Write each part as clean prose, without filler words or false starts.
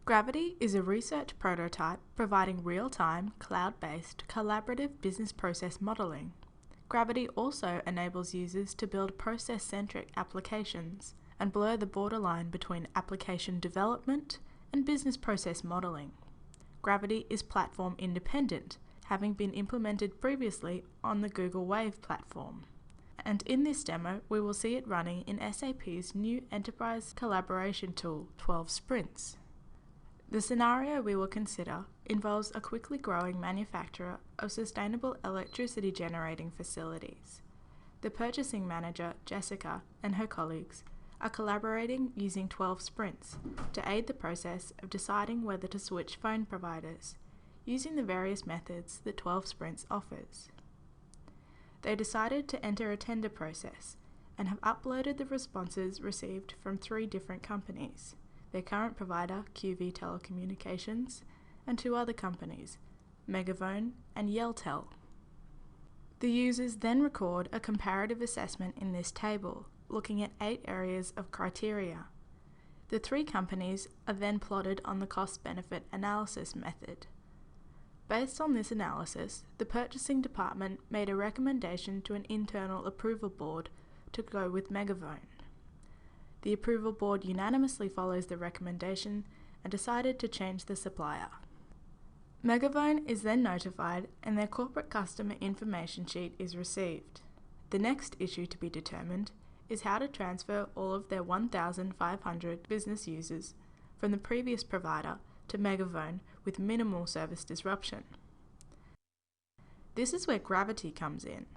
Gravity is a research prototype providing real-time, cloud-based, collaborative business process modeling. Gravity also enables users to build process-centric applications and blur the borderline between application development and business process modeling. Gravity is platform independent, having been implemented previously on the Google Wave platform. And in this demo, we will see it running in SAP's new enterprise collaboration tool, 12Sprints. The scenario we will consider involves a quickly growing manufacturer of sustainable electricity generating facilities. The purchasing manager, Jessica, and her colleagues are collaborating using 12Sprints to aid the process of deciding whether to switch phone providers, using the various methods that 12Sprints offers. They decided to enter a tender process and have uploaded the responses received from 3 different companies: their current provider, QV Telecommunications, and 2 other companies, Megavone and Yeltel. The users then record a comparative assessment in this table, looking at 8 areas of criteria. The 3 companies are then plotted on the cost-benefit analysis method. Based on this analysis, the purchasing department made a recommendation to an internal approval board to go with Megavone. The approval board unanimously follows the recommendation and decided to change the supplier. Megavone is then notified and their corporate customer information sheet is received. The next issue to be determined is how to transfer all of their 1,500 business users from the previous provider to Megavone with minimal service disruption. This is where Gravity comes in.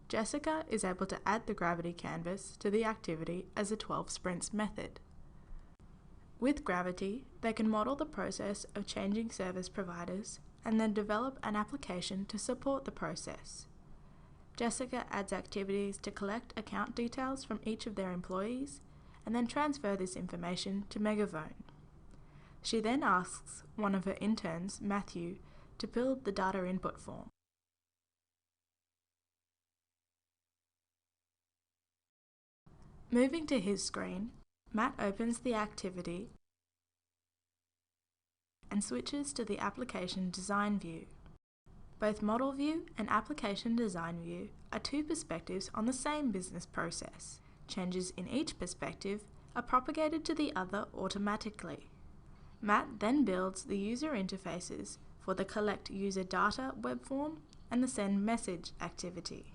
Jessica is able to add the Gravity canvas to the activity as a 12Sprints method. With Gravity, they can model the process of changing service providers and then develop an application to support the process. Jessica adds activities to collect account details from each of their employees and then transfer this information to Megavone. She then asks one of her interns, Matthew, to build the data input form. Moving to his screen, Matt opens the activity and switches to the application design view. Both model view and application design view are 2 perspectives on the same business process. Changes in each perspective are propagated to the other automatically. Matt then builds the user interfaces for the Collect User Data web form and the Send Message activity.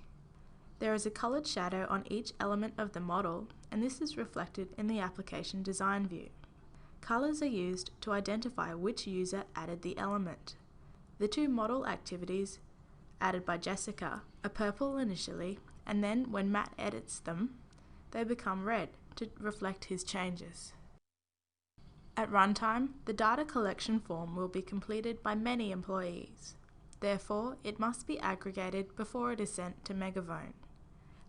There is a coloured shadow on each element of the model, and this is reflected in the application design view. Colours are used to identify which user added the element. The 2 model activities added by Jessica are purple initially, and then when Matt edits them, they become red to reflect his changes. At runtime, the data collection form will be completed by many employees. Therefore, it must be aggregated before it is sent to Megavone.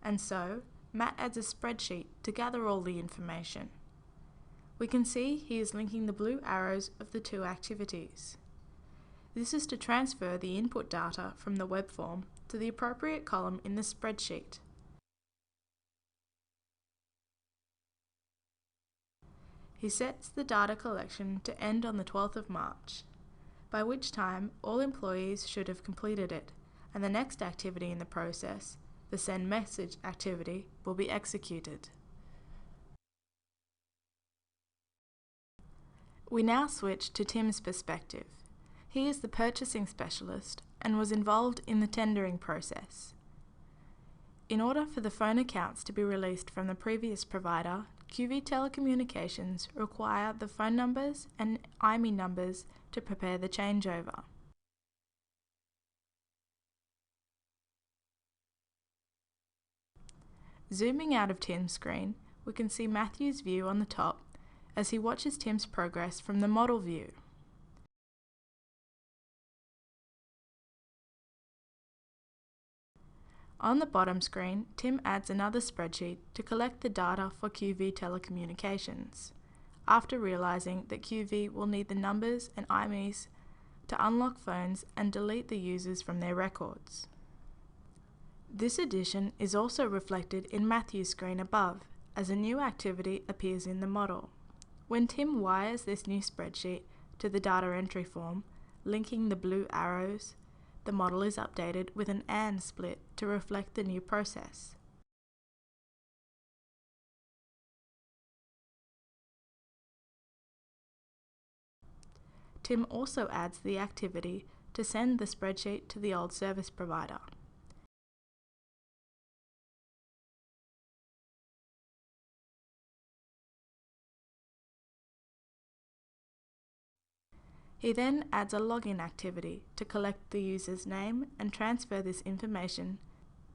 And so, Matt adds a spreadsheet to gather all the information. We can see he is linking the blue arrows of the 2 activities. This is to transfer the input data from the web form to the appropriate column in the spreadsheet. He sets the data collection to end on the 12th of March, by which time all employees should have completed it, and the next activity in the process, the Send Message activity, will be executed. We now switch to Tim's perspective. He is the purchasing specialist and was involved in the tendering process. In order for the phone accounts to be released from the previous provider, QV Telecommunications require the phone numbers and IMEI numbers to prepare the changeover. Zooming out of Tim's screen, we can see Matthew's view on the top as he watches Tim's progress from the model view. On the bottom screen, Tim adds another spreadsheet to collect the data for QV Telecommunications, after realising that QV will need the numbers and IMEIs to unlock phones and delete the users from their records. This addition is also reflected in Matthew's screen above, as a new activity appears in the model. When Tim wires this new spreadsheet to the data entry form, linking the blue arrows, the model is updated with an AND split to reflect the new process. Tim also adds the activity to send the spreadsheet to the old service provider. He then adds a login activity to collect the user's name and transfer this information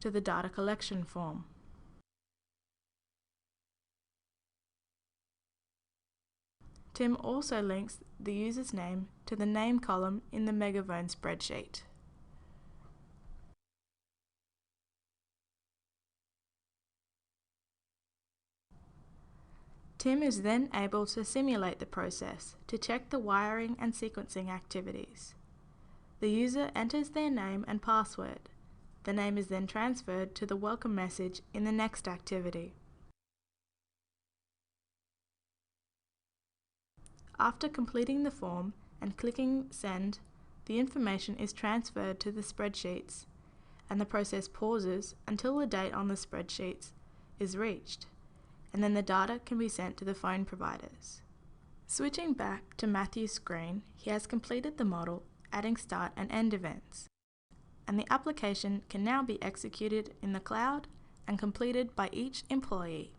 to the data collection form. Tim also links the user's name to the name column in the Megavone spreadsheet. Tim is then able to simulate the process to check the wiring and sequencing activities. The user enters their name and password. The name is then transferred to the welcome message in the next activity. After completing the form and clicking Send, the information is transferred to the spreadsheets, and the process pauses until the date on the spreadsheets is reached, and then the data can be sent to the phone providers. Switching back to Matthew's screen, he has completed the model, adding start and end events, and the application can now be executed in the cloud and completed by each employee.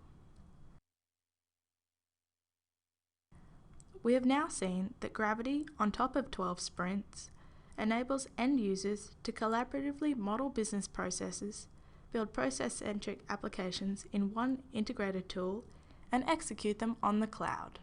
We have now seen that Gravity, on top of 12 Sprints, enables end users to collaboratively model business processes, build process-centric applications in one integrated tool, and execute them on the cloud.